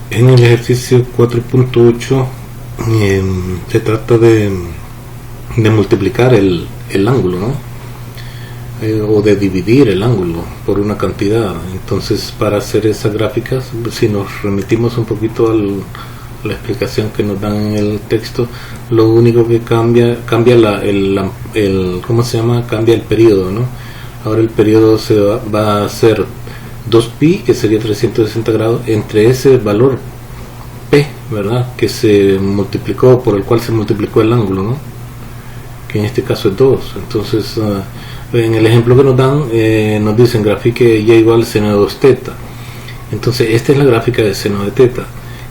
En el ejercicio 4.8 se trata de multiplicar el ángulo, ¿no? O de dividir el ángulo por una cantidad. Entonces, para hacer esas gráficas, si nos remitimos un poquito a la explicación que nos dan en el texto, lo único que cambia ¿cómo se llama? Cambia el periodo, ¿no? Ahora el periodo va a hacer 2pi, que sería 360 grados, entre ese valor p, ¿verdad? Que se multiplicó, por el cual se multiplicó el ángulo, ¿no? Que en este caso es 2. Entonces, en el ejemplo que nos dan, nos dicen grafique y igual seno de 2 teta. Entonces, esta es la gráfica de seno de teta.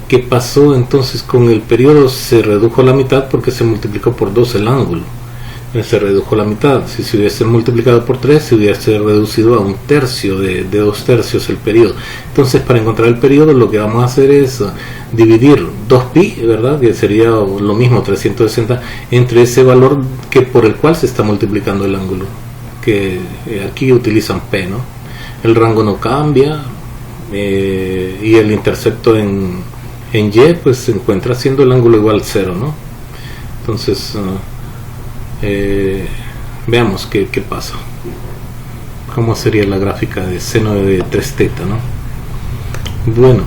¿Qué pasó entonces con el periodo? Se redujo a la mitad porque se multiplicó por 2 el ángulo. Se redujo a la mitad. Si se hubiese multiplicado por 3, se hubiese reducido a 1/3 de 2/3 el periodo. Entonces, para encontrar el periodo, lo que vamos a hacer es dividir 2pi, ¿verdad? Que sería lo mismo, 360, entre ese valor por el cual se está multiplicando el ángulo, que aquí utilizan p, ¿no? El rango no cambia, y el intercepto en y pues se encuentra siendo el ángulo igual 0, ¿no? Entonces, veamos qué pasa. ¿Cómo sería la gráfica de seno de 3 teta, ¿no? Bueno,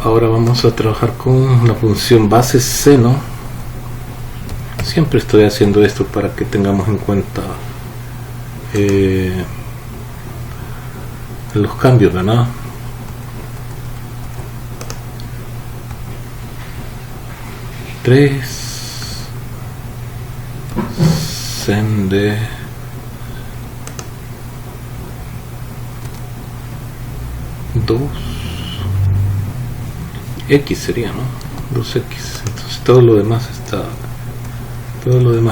ahora vamos a trabajar con la función base seno. Siempre estoy haciendo esto para que tengamos en cuenta los cambios, ¿verdad? Sen de 2 x sería, ¿no? 2x. Entonces todo lo demás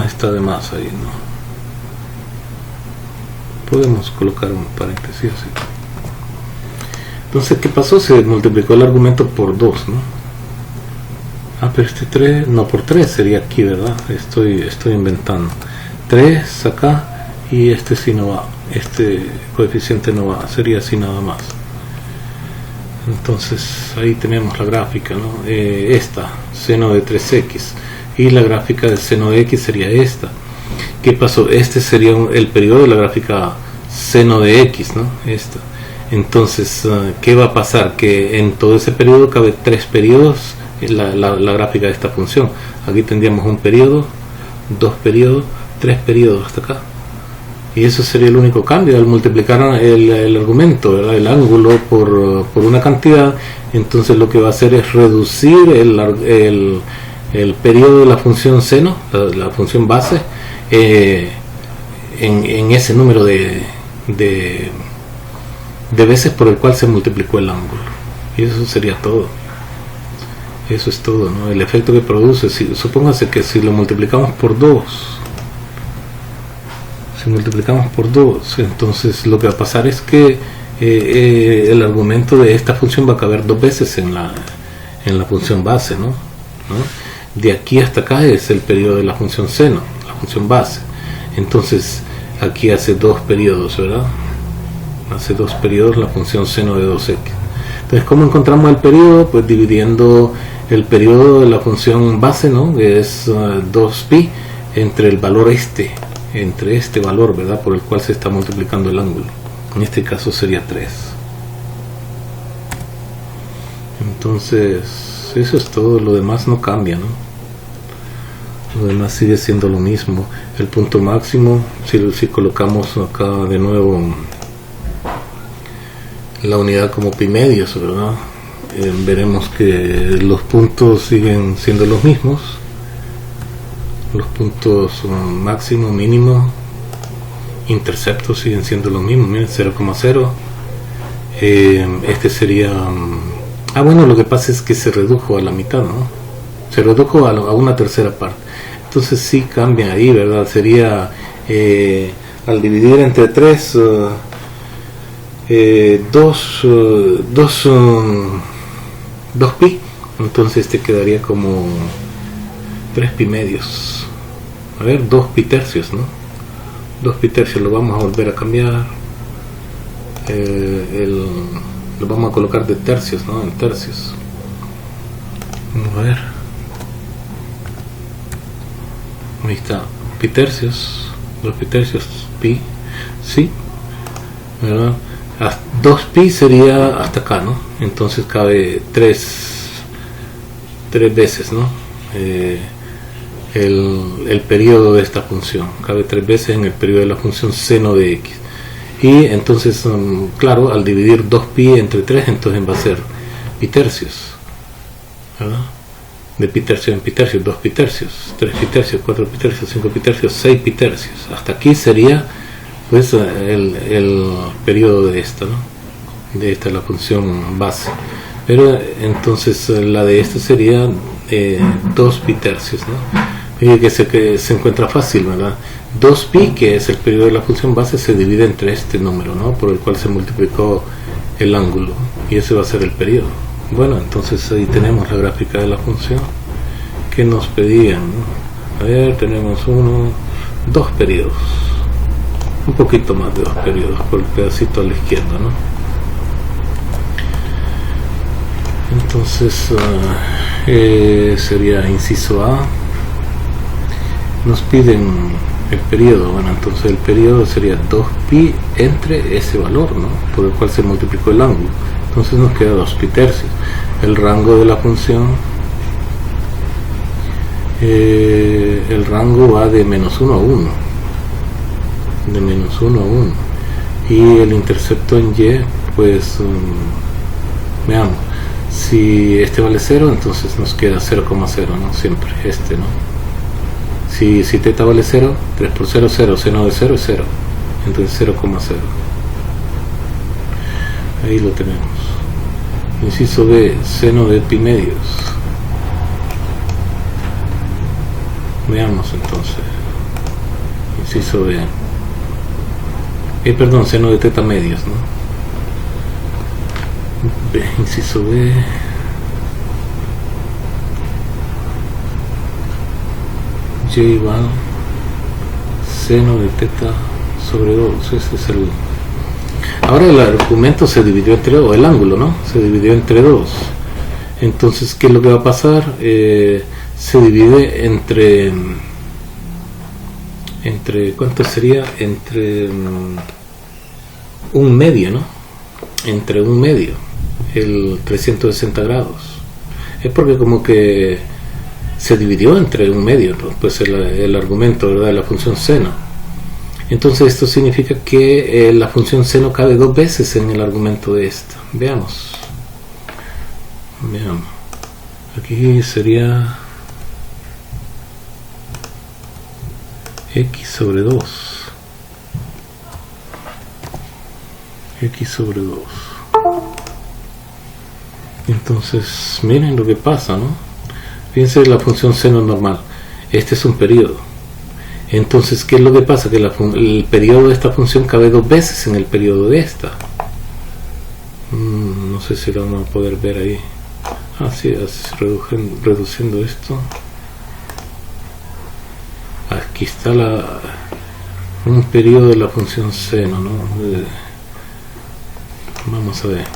está de más ahí, ¿no? Podemos colocar un paréntesis así. Entonces, ¿qué pasó? Se multiplicó el argumento por 2, ¿no? Pero este 3, no, por 3 sería aquí, ¿verdad? Estoy inventando. 3 acá, y este sí no va. Este coeficiente no va, sería así nada más. Entonces, ahí tenemos la gráfica, ¿no? Esta, seno de 3x. Y la gráfica del seno de x sería esta. ¿Qué pasó? Este sería el periodo de la gráfica seno de x, ¿no? Esta. Entonces, ¿qué va a pasar? Que en todo ese periodo cabe 3 periodos. La gráfica de esta función. Aquí tendríamos un periodo, 2 periodos, 3 periodos hasta acá, y eso sería el único cambio al multiplicar el argumento, ¿verdad? El ángulo por una cantidad. Entonces lo que va a hacer es reducir el periodo de la función seno, la función base, en ese número de veces por el cual se multiplicó el ángulo, y eso sería todo. Eso es todo, ¿no? El efecto que produce, supóngase que si lo multiplicamos por 2, entonces lo que va a pasar es que el argumento de esta función va a caber 2 veces en la función base, ¿no? De aquí hasta acá es el periodo de la función seno, la función base. Entonces aquí hace 2 periodos, ¿verdad? Hace 2 periodos la función seno de 2x. Entonces, ¿cómo encontramos el periodo? Pues dividiendo el periodo de la función base, ¿no? Que es 2pi, entre el valor entre este valor, ¿verdad? Por el cual se está multiplicando el ángulo. En este caso sería 3. Entonces, eso es todo. Lo demás no cambia, ¿no? Lo demás sigue siendo lo mismo. El punto máximo, si colocamos acá de nuevo la unidad como pi medios, ¿verdad? Veremos que los puntos siguen siendo los mismos. Los puntos máximo, mínimo, interceptos siguen siendo los mismos. Miren, 0,0. Este sería... bueno, lo que pasa es que se redujo a la mitad, ¿no? Se redujo a una tercera parte. Entonces sí cambia ahí, ¿verdad? Sería al dividir entre 3... 2pi, entonces te quedaría como 3 pi medios. A ver, 2 pi tercios, ¿no? 2 pi tercios lo vamos a volver a cambiar. lo vamos a colocar de tercios, ¿no? En tercios. Vamos a ver. Ahí está, pi tercios, 2 pi tercios, pi, sí, ¿verdad? 2 pi sería hasta acá, ¿no? Entonces cabe 3 veces, ¿no? El periodo de esta función cabe 3 veces en el periodo de la función seno de x. Y entonces, claro, al dividir 2 pi entre 3, entonces va a ser pi tercios, ¿verdad? De pi tercios en pi tercios, 2 pi tercios, 3 pi tercios, 4 pi tercios, 5 pi tercios, 6 pi tercios. Hasta aquí sería pues el periodo de esta, ¿no? De esta es la función base. Pero entonces la de esta sería 2 pi tercios, ¿no? Y que se encuentra fácil, ¿verdad? 2 pi, que es el periodo de la función base, se divide entre este número, ¿no? Por el cual se multiplicó el ángulo, y ese va a ser el periodo. Bueno, entonces ahí tenemos la gráfica de la función que nos pedían, ¿no? A ver, tenemos 2 periodos, un poquito más de 2 periodos por el pedacito a la izquierda, ¿no? Entonces sería inciso A. Nos piden el periodo. Bueno, entonces el periodo sería 2 pi entre ese valor, ¿no? Por el cual se multiplicó el ángulo. Entonces nos queda 2 pi tercios. El rango de la función, el rango va de menos 1 a 1, de menos 1 a 1, y el intercepto en y, pues veamos, si este vale 0, entonces nos queda 0,0, ¿no? Siempre este, ¿no? Si teta vale 0, 3 por 0, 0, seno de 0 es 0, entonces 0,0. Ahí lo tenemos. Inciso B, seno de pi medios. Veamos entonces. Inciso B. Perdón, seno de teta medios, ¿no? B, inciso B. Y igual seno de teta sobre 2. Ese es el. Ahora el argumento se dividió entre 2, el ángulo, ¿no? Se dividió entre 2. Entonces, ¿qué es lo que va a pasar? Se divide entre ¿cuánto sería? Entre un medio, ¿no? Entre un medio, el 360 grados. Es porque como que se dividió entre un medio, pues el argumento, ¿verdad?, de la función seno. Entonces esto significa que la función seno cabe 2 veces en el argumento de esta. Veamos. Aquí sería x sobre 2. X sobre 2. Entonces miren lo que pasa, ¿no? Fíjense la función seno normal. Este es un periodo. Entonces, ¿qué es lo que pasa? Que el periodo de esta función cabe 2 veces en el periodo de esta. No sé si lo vamos a poder ver ahí. Así, reduciendo esto. Aquí está un periodo de la función seno, ¿no? Vamos a ver.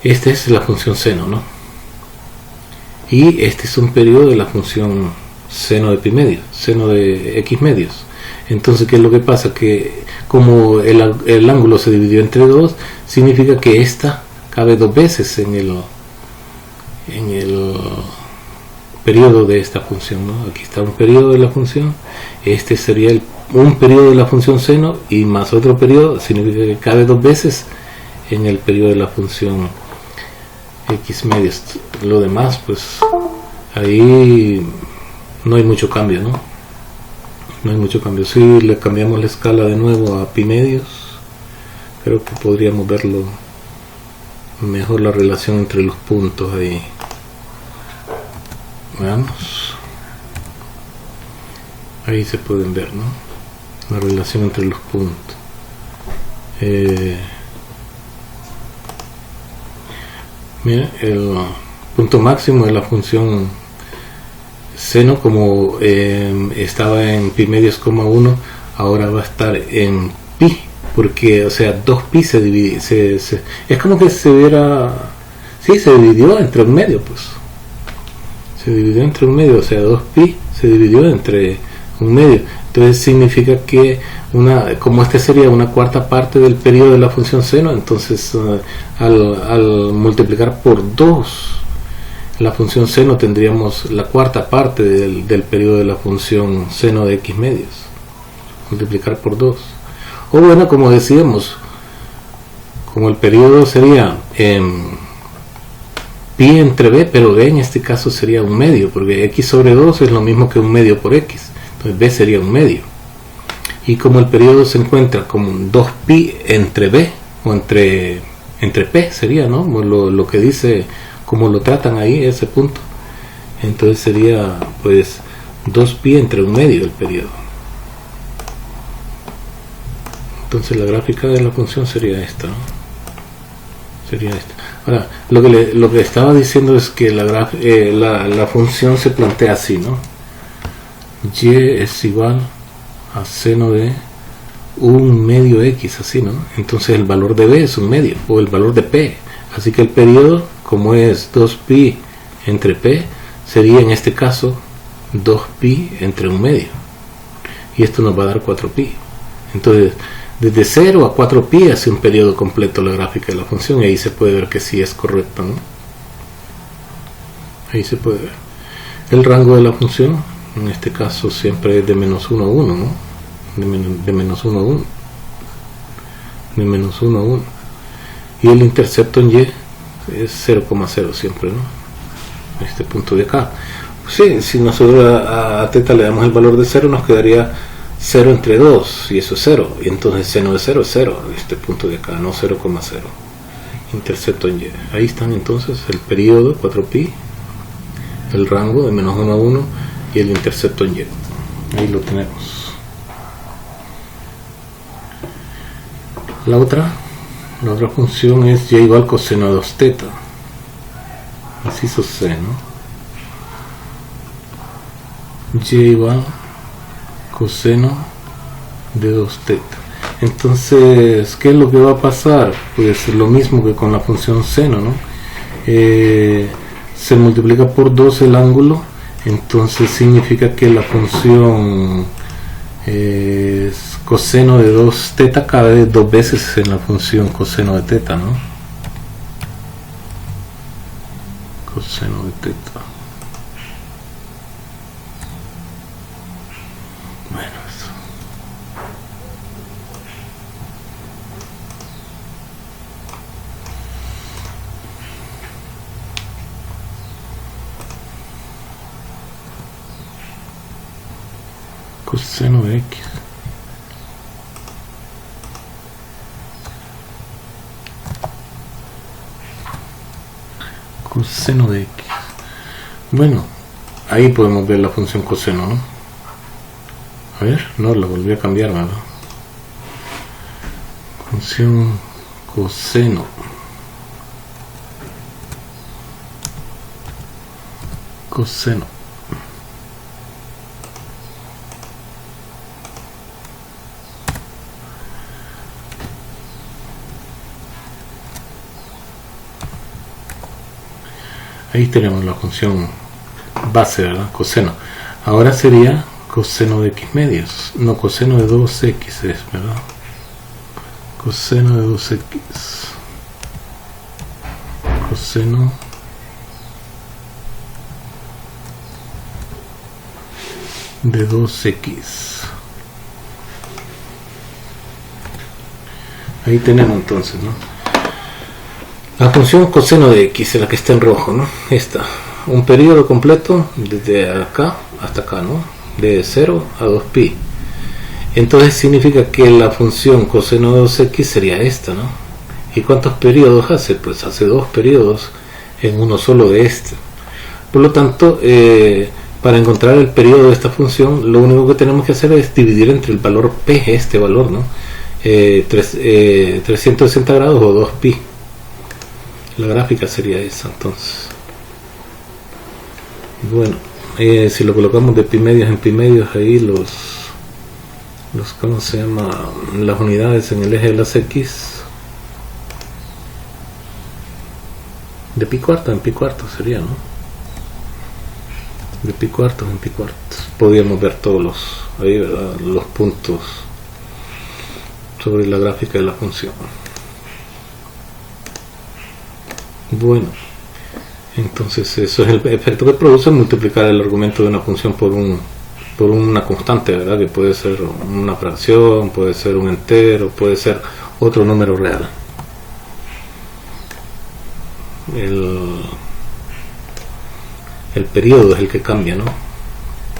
Esta es la función seno, ¿no? Y este es un periodo de la función seno de pi medios, seno de x medios. Entonces, ¿qué es lo que pasa? Que como el ángulo se dividió entre 2, significa que esta cabe 2 veces en el periodo de esta función, ¿no? Aquí está un periodo de la función, este sería un periodo de la función seno, y más otro periodo, significa que cabe 2 veces en el periodo de la función x medios. Lo demás, pues ahí no hay mucho cambio, ¿no? No hay mucho cambio. Si le cambiamos la escala de nuevo a pi medios, creo que podríamos verlo mejor, la relación entre los puntos ahí. Veamos. Ahí se pueden ver, ¿no? La relación entre los puntos. Mira, el punto máximo de la función seno, como estaba en pi medios, 1, ahora va a estar en pi porque, o sea, 2pi se divide, es como que se hubiera, sí, se dividió entre un medio, pues, se dividió entre un medio, o sea, 2pi se dividió entre un medio. Entonces significa que como este sería una cuarta parte del periodo de la función seno, entonces al multiplicar por 2 la función seno tendríamos la cuarta parte del periodo de la función seno de x medios, multiplicar por 2. O bueno, como decíamos, como el periodo sería pi entre b, pero b en este caso sería un medio, porque x sobre 2 es lo mismo que un medio por x, entonces b sería un medio. Y como el periodo se encuentra como 2pi entre b, o entre p sería, ¿no? Lo que dice, como lo tratan ahí, ese punto, entonces sería pues 2pi entre un medio el periodo. Entonces la gráfica de la función sería esta, ¿no? Sería esta. Ahora, lo que estaba diciendo es que la función se plantea así, ¿no? Y es igual a seno de un medio x, así, ¿no? Entonces el valor de b es un medio, o el valor de p. Así que el periodo, como es 2pi entre p, sería en este caso 2pi entre un medio. Y esto nos va a dar 4pi. Entonces, desde 0 a 4pi hace un periodo completo la gráfica de la función, y ahí se puede ver que sí es correcto, ¿no? Ahí se puede ver. El rango de la función, en este caso siempre es de menos 1 a 1, ¿no? De menos 1 a 1. De menos 1 a 1. Y el intercepto en y es 0,0 siempre, ¿no? Este punto de acá. Pues sí, si nosotros a θ le damos el valor de 0, nos quedaría 0 entre 2, y eso es 0. Y entonces seno de 0 es 0, este punto de acá, no 0,0. Intercepto en y. Ahí están entonces el periodo, 4pi, el rango de menos 1 a 1 y el intercepto en y. Ahí lo tenemos. La otra función es y igual coseno de 2θ. Así sucede, ¿no? Y igual coseno de 2θ. Entonces, ¿qué es lo que va a pasar? Pues lo mismo que con la función seno, ¿no? Se multiplica por 2 el ángulo, entonces significa que la función coseno de 2θ cabe 2 veces en la función coseno de θ, ¿no? Coseno de θ. Bueno, eso. Coseno de x. Coseno de x. Bueno, ahí podemos ver la función coseno, ¿no? A ver, no, la volví a cambiar, ¿verdad? Función coseno. Coseno. Ahí tenemos la función base, ¿verdad? Coseno. Ahora sería coseno de x medios, no, coseno de 2x es, ¿verdad? Coseno de 2x. Coseno de 2x. Ahí tenemos entonces, ¿no? La función coseno de x es la que está en rojo, ¿no? Esta, un periodo completo desde acá hasta acá, ¿no? De 0 a 2pi. Entonces significa que la función coseno de 2x sería esta, ¿no? ¿Y cuántos periodos hace? Pues hace 2 periodos en uno solo de este. Por lo tanto, para encontrar el periodo de esta función, lo único que tenemos que hacer es dividir entre el valor p, este valor, ¿no? 360 grados o 2pi. La gráfica sería esa, entonces. Bueno, si lo colocamos de pi medios en pi medios, ahí ¿cómo se llama? Las unidades en el eje de las X de pi cuarto en pi cuarto sería, ¿no? De pi cuartos en pi cuartos. Podríamos ver todos los, ahí, ¿verdad? Los puntos sobre la gráfica de la función. Bueno, entonces eso es el efecto que produce multiplicar el argumento de una función por una constante, ¿verdad? Que puede ser una fracción, puede ser un entero, puede ser otro número real. El periodo es el que cambia, ¿no?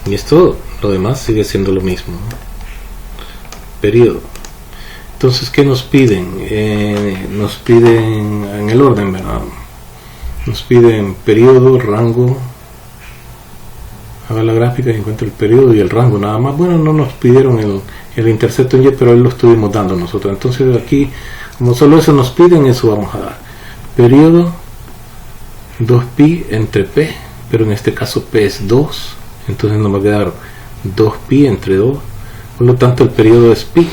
Y esto, lo demás sigue siendo lo mismo, ¿no? Periodo. Entonces, ¿qué nos piden? Nos piden en el orden, ¿verdad? Nos piden periodo, rango. Haga la gráfica y encuentre el periodo y el rango nada más. Bueno, no nos pidieron el intercepto en Y, pero ahí lo estuvimos dando nosotros. Entonces aquí, como solo eso nos piden, eso vamos a dar. Periodo 2pi entre p, pero en este caso p es 2, entonces nos va a quedar 2pi entre 2, por lo tanto el periodo es pi.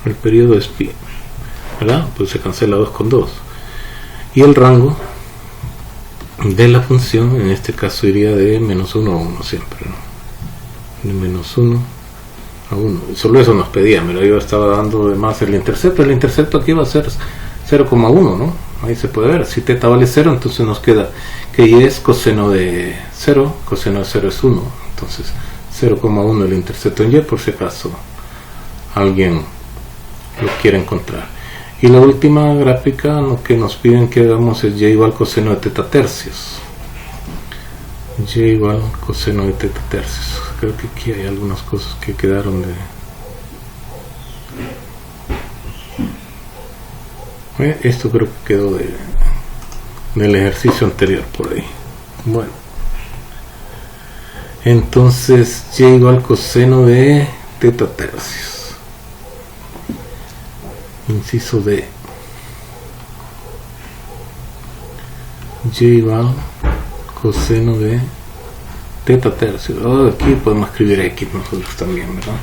El periodo es pi, ¿verdad? Pues se cancela 2 con 2. Y el rango de la función, en este caso iría de menos 1 a 1 siempre, ¿no? De menos 1 a 1. Solo eso nos pedía, pero yo estaba dando además el intercepto. El intercepto aquí va a ser 0,1, ¿no? Ahí se puede ver. Si θ vale 0, entonces nos queda que y es coseno de 0. Coseno de 0 es 1. Entonces 0,1 el intercepto en y, por si acaso alguien lo quiere encontrar. Y la última gráfica, lo que nos piden que hagamos es y igual coseno de θ tercios. Y igual coseno de θ tercios. Creo que aquí hay algunas cosas que quedaron de... Esto creo que quedó del ejercicio anterior por ahí. Bueno, entonces y igual coseno de θ tercios. Inciso D. Y igual coseno de θ tercios. Aquí podemos escribir x nosotros también, ¿verdad?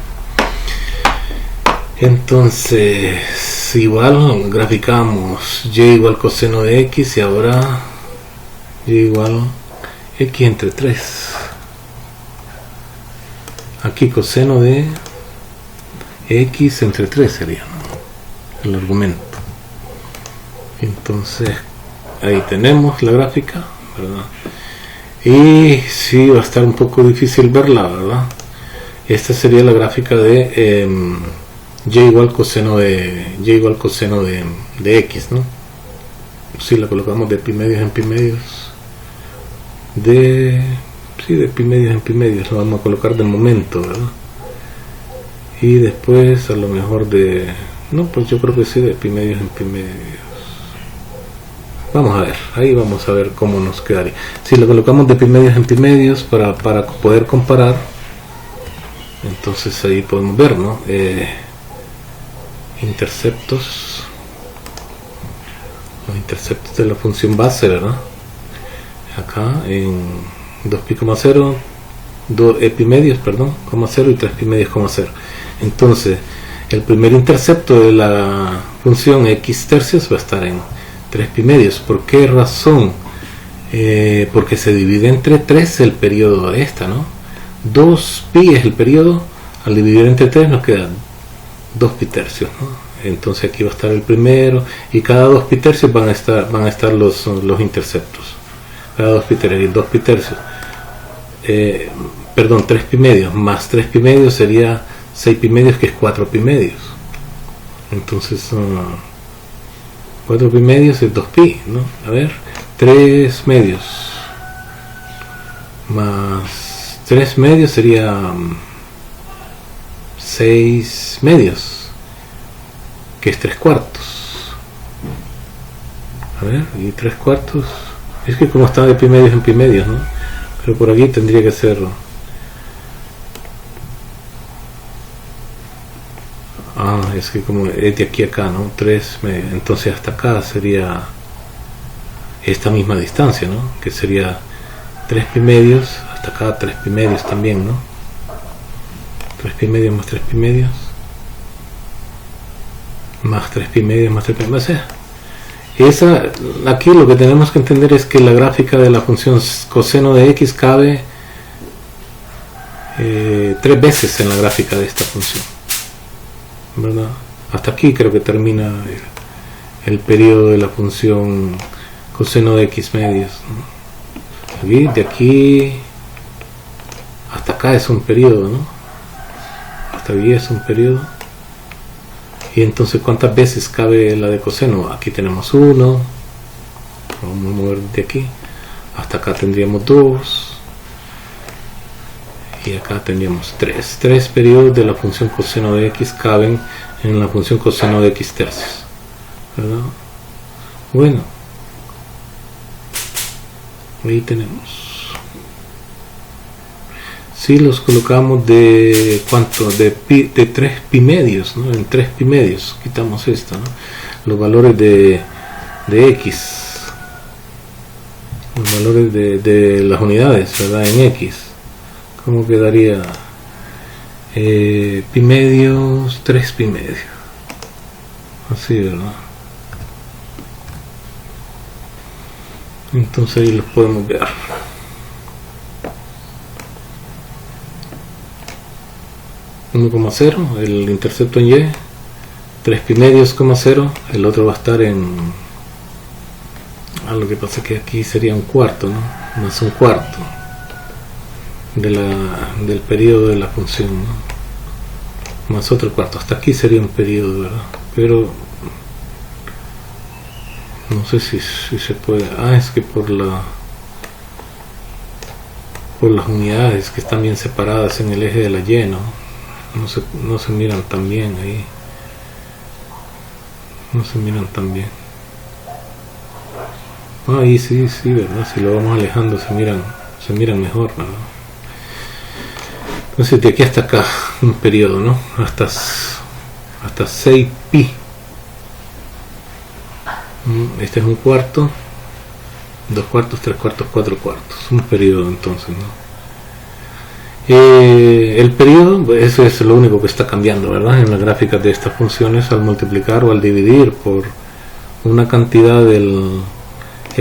Entonces igual graficamos y igual coseno de x y ahora y igual x entre 3. Aquí coseno de x entre 3 sería, ¿no? El argumento. Entonces ahí tenemos la gráfica, ¿verdad? Y sí, va a estar un poco difícil verla, ¿verdad? Esta sería la gráfica de y igual coseno de x, ¿no? Si la colocamos de pi medios en pi medios, de pi medios en pi medios, lo vamos a colocar de momento, ¿verdad? Y después a lo mejor de... No, pues yo creo que sí, de pi medios en pi medios. Vamos a ver, ahí vamos a ver cómo nos quedaría. Si lo colocamos de pi medios en pi medios para poder comparar, entonces ahí podemos ver, ¿no? Interceptos. Los interceptos de la función base, ¿verdad? Acá en 2pi,0, 2 pi medios, perdón, 0 y 3 pi medios, 0. Entonces el primer intercepto de la función x tercios va a estar en 3 pi medios. ¿Por qué razón? Porque se divide entre 3 el periodo de esta, ¿no? 2 pi es el periodo, al dividir entre 3 nos quedan 2 pi tercios, ¿no? Entonces aquí va a estar el primero y cada 2 pi tercios van a estar los interceptos. Cada 2 pi tercios y 2 pi tercios. Perdón, 3 pi medios más 3 pi medios sería 6 pi medios, que es 4 pi medios. Entonces 4 pi medios es 2 pi, ¿no? A ver, 3 medios más 3 medios sería 6 medios, que es 3 cuartos. A ver, y 3 cuartos, es que como está de pi medios en pi medios, ¿no? Pero por aquí tendría que ser... es que como es de aquí a acá, ¿no? 3 medios, entonces hasta acá sería esta misma distancia, ¿no? Que sería 3 pi medios, hasta acá 3 pi medios también, ¿no? 3 pi medios más 3 pi medios más 3 pi medios más 3 pi medios. O sea, aquí lo que tenemos que entender es que la gráfica de la función coseno de x cabe 3 veces en la gráfica de esta función, ¿verdad? Hasta aquí creo que termina el periodo de la función coseno de x medios, ¿no? De aquí hasta acá es un periodo, ¿no? Hasta aquí es un periodo. Y entonces, ¿cuántas veces cabe la de coseno? Aquí tenemos 1. Vamos a mover de aquí. Hasta acá tendríamos 2. Y acá tendríamos 3. 3 periodos de la función coseno de x caben en la función coseno de x tercios, ¿verdad? Bueno, ahí tenemos. Si los colocamos de ¿cuánto? De 3 pi medios, ¿no? En 3 pi medios quitamos esto, ¿no? Los valores de x, los valores de las unidades, ¿verdad? En x, ¿cómo quedaría? Pi medios, 3 pi medios, así, ¿verdad? Entonces ahí los podemos ver. 1,0, el intercepto en y, 3 pi medios, 0, el otro va a estar en, lo que pasa es que aquí sería un cuarto, ¿no? Más un cuarto del periodo de la función, ¿no? Más otro cuarto, hasta aquí sería un periodo, ¿verdad? Pero no sé si se puede, es que por las unidades que están bien separadas en el eje de la y, ¿no? No se miran tan bien ahí, no se miran tan bien. Ahí sí, ¿verdad? Si lo vamos alejando se miran mejor, ¿verdad? Entonces de aquí hasta acá un periodo, ¿no? Hasta 6 pi. Este es un cuarto, 2 cuartos, 3 cuartos, 4 cuartos, un periodo entonces, ¿no? El periodo, eso es lo único que está cambiando, ¿verdad? En las gráficas de estas funciones, al multiplicar o al dividir por una cantidad del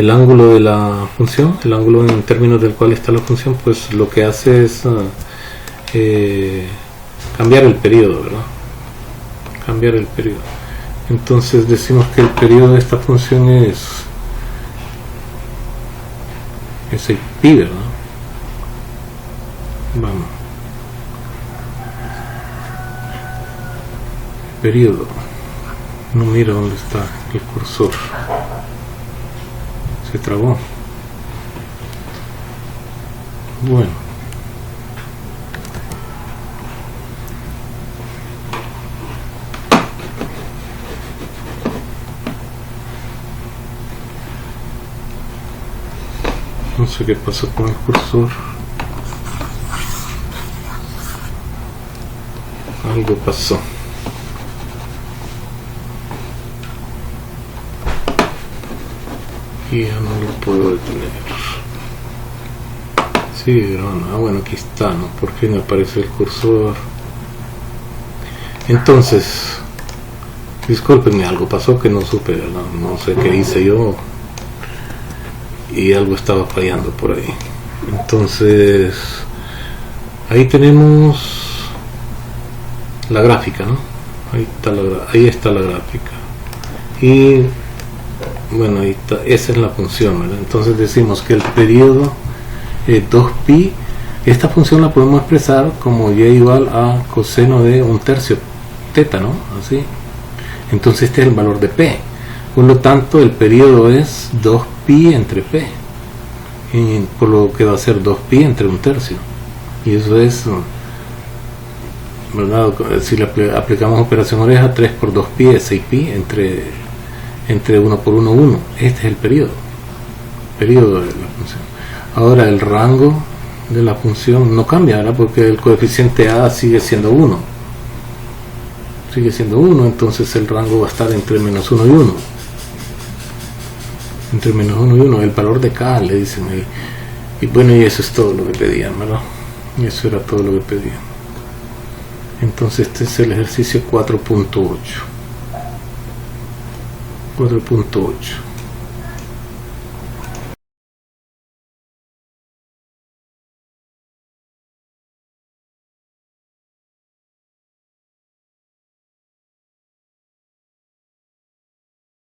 ángulo de la función, el ángulo en términos del cual está la función, pues lo que hace es cambiar el periodo, ¿verdad? Cambiar el periodo. Entonces decimos que el periodo de esta función es 6 pi, ¿verdad? Vamos. Periodo. No mira dónde está el cursor. Se trabó. Bueno. No sé qué pasó con el cursor. Algo pasó. Y ya no lo puedo detener. Sí, bueno, aquí está, ¿no? ¿Por qué no aparece el cursor? Entonces, discúlpenme, algo pasó que no supe, ¿verdad? No sé qué hice yo y algo estaba fallando por ahí. Entonces, ahí tenemos la gráfica, ¿no? Ahí está la gráfica. Y bueno, ahí está, esa es la función, ¿verdad? Entonces decimos que el periodo 2pi, esta función la podemos expresar como y igual a coseno de 1/3 teta, ¿no? Así. Entonces este es el valor de p. Por lo tanto, el periodo es 2pi entre p. Y por lo que va a ser 2pi entre 1/3. Y eso es, ¿verdad? Si le aplicamos operación oreja, 3 por 2pi es 6pi entre 1 por 1, 1. Este es el periodo de la función. Ahora el rango de la función no cambia, ¿verdad? Porque el coeficiente a sigue siendo 1. Entonces el rango va a estar entre menos 1 y 1. Entre menos 1 y 1, el valor de k, le dicen ahí. Y bueno, y eso es todo lo que pedían, ¿verdad? Y eso era todo lo que pedían. Entonces este es el ejercicio 4.8.